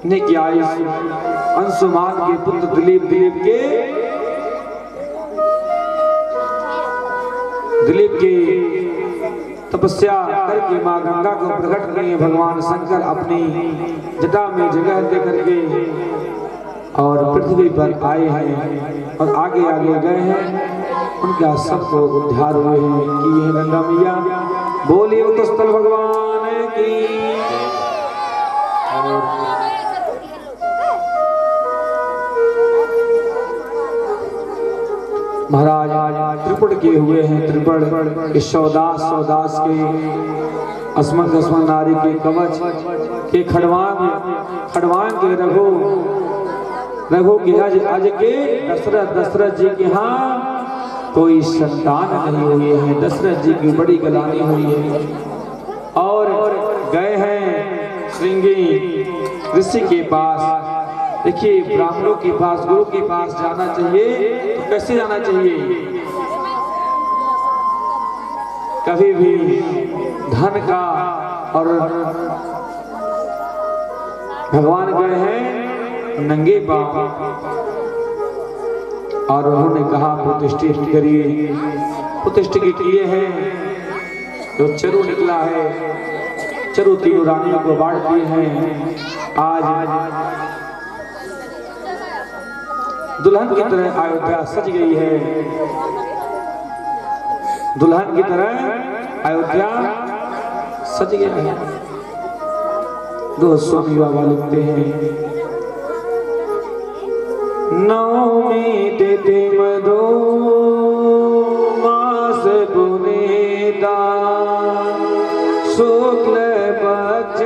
ने किया इस अंशुमान के पुत्र दिलीप के तपस्या करके मां गंगा को प्रकट किए भगवान शंकर अपनी जटा में जगह दे करके और पृथ्वी पर आए हैं और आगे आगे गए हैं। उनका सबको उद्धार हुए हैं कि ये गंगा मैया बोलिए उत्तस्थल भगवान की। महाराज त्रिपुट किए हुए हैं। त्रिपुट सौदास के अस्मद नारी के कवच के खड़वांग के रघु के अज के दशरथ जी के यहाँ कोई संतान नहीं हुई है। दशरथ जी की बड़ी गलानी हुई है और गए हैं श्रृंगी ऋषि के पास। देखिए ब्राह्मणों के पास गुरु के पास जाना चाहिए तो कैसे जाना चाहिए? कभी भी धन का और भगवान गए हैं नंगे पांव और उन्होंने कहा प्रतिष्ठित करिए। प्रतिष्ठित किए हैं जो चरु निकला है, चरु तीनों रानियों को बांट दिए हैं। आज दुल्हन की तरह अयोध्या सज गई है। दुल्हन की तरह अयोध्या सज गया है। गोस्वामी बाबा लिखते हैं नवमी तिथि मधु मास पुनीता शुक्ल पक्ष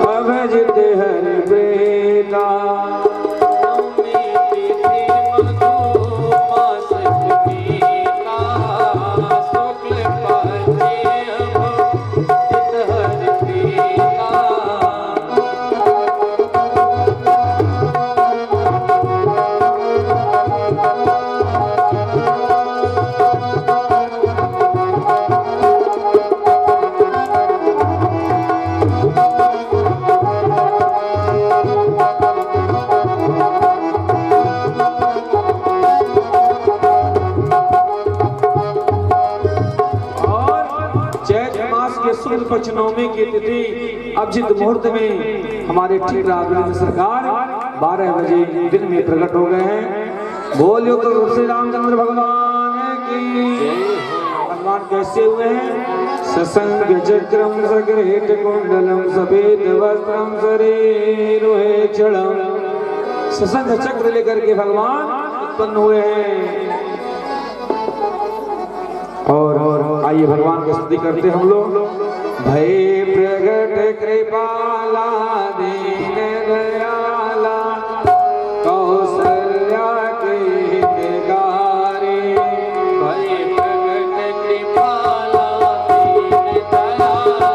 अभजित हरि प्रेता। नवमी की तिथि अभिजित मुहूर्त में हमारे ठीक राघवेंद्र सरकार 12 बजे दिन में प्रकट हो गए हैं। बोलियो तो रूप से रामचंद्र भगवान की। भगवान कैसे हुए हैं? ससंग चक्रम सग्रेट कुंडलम सफेद वस्त्रम शरीरोहे चलम। ससंग चक्र लेकर के भगवान उत्पन्न हुए हैं। और आइए भगवान की स्तुति करते हम लोग। भय प्रगट कृपाला दीन दयाला कौशल्या के हितकारी। भय प्रगट कृपाला दीन दयाला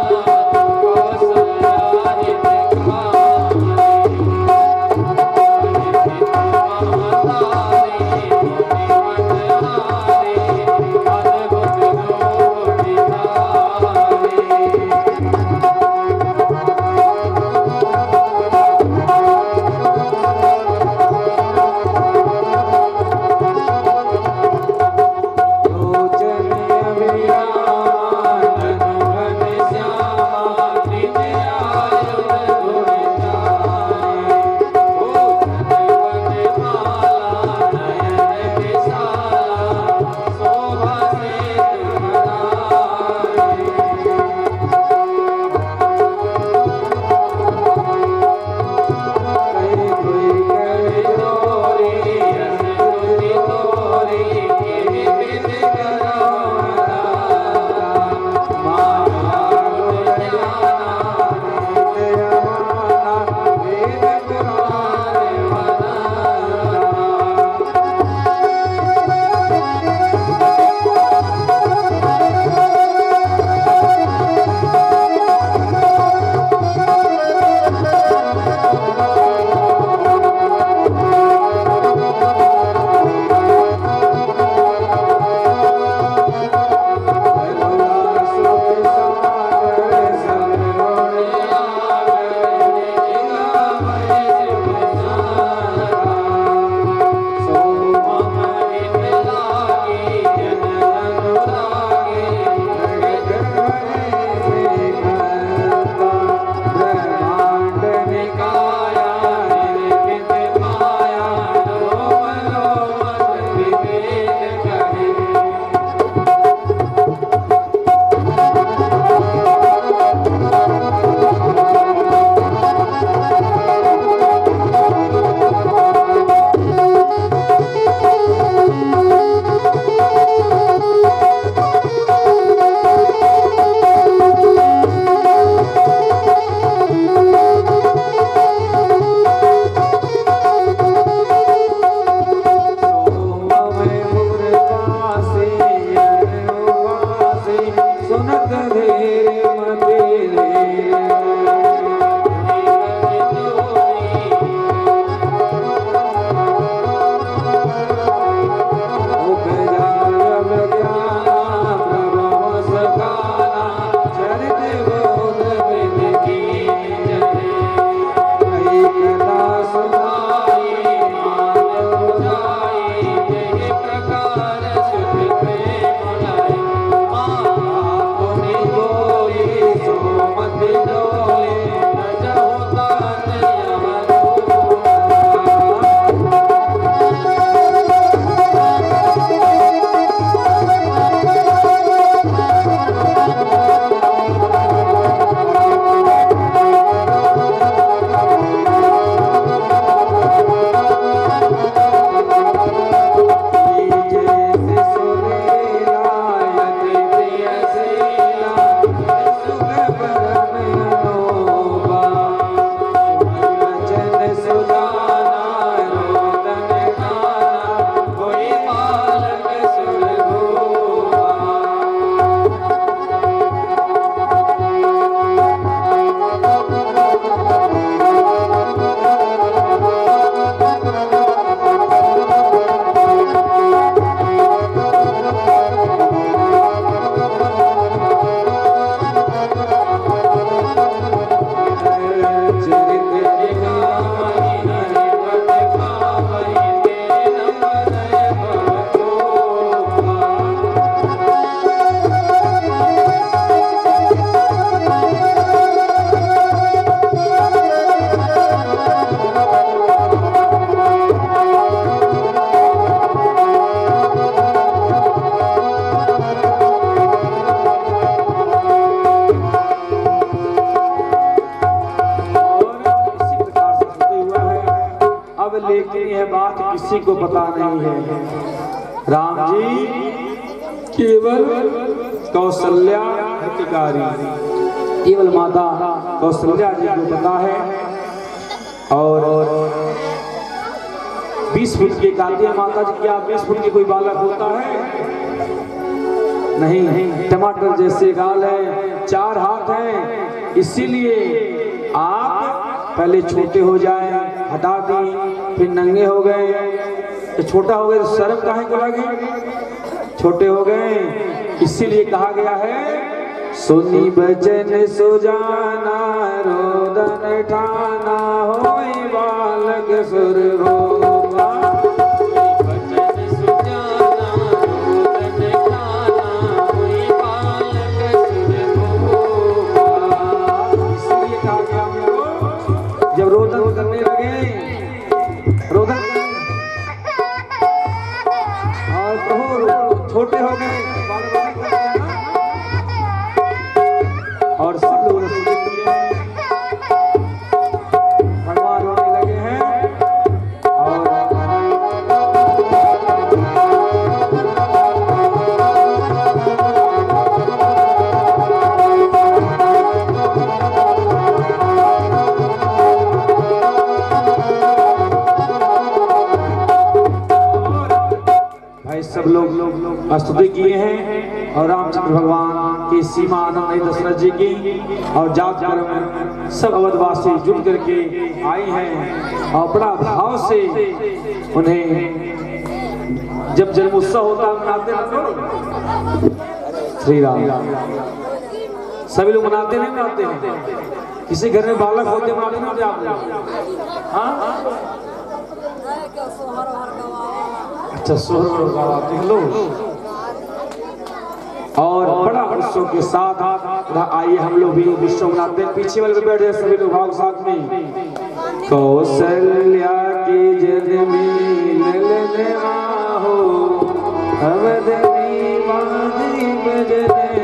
कौशल्या हितकारी। लेकिन यह बात किसी को पता नहीं है। राम जी केवल कौशल्या हितकारी, केवल माता कौशल्या जी को पता है। और 20 फुट की कहती है माता जी, क्या 20 फुट की कोई बालक होता है? नहीं, टमाटर जैसे गाल है, 4 हाथ हैं, इसीलिए आप पहले छोटे हो जाए, हटा दी, फिर नंगे हो गए। तो छोटा हो गए तो शर्म काहे को लगी? छोटे हो गए इसीलिए कहा गया है, सुनी बचन सुजाना रोदन ठाना होई बालक सुर भोगा। बचन सुजाना रोदन ठाना होई बालक सुर भोगा। इसलिए कहा गया हमको, जब रोदन करने लगे, रोदन और तो छोटे हो गए, और सब लोग भगवान रोने लगे हैं। और भाई सब लोग स्तुति किए हैं और रामचंद्र भगवान की सीमा आनंद दशरथ जी की और जात कर्म सब अवधवासी जुट करके आई हैं और बड़ा भाव से उन्हें जब जन्मोत्सव होता है मनाते हैं श्री राम, सभी लोग मनाते नहीं मनाते हैं? किसी घर में बालक होते मनाते नहीं होते आप लोग? हाँ अच्छा, सोहर गवाते हैं लोग। और बड़ा उत्सव के साथ आइए हम लोग भी उत्सव मनाते हैं। पीछे वाले पे बैठे सभी लोग भाग साथ में। कौशल्या की जननी ललनवा हो, अवधनी बाजी बजने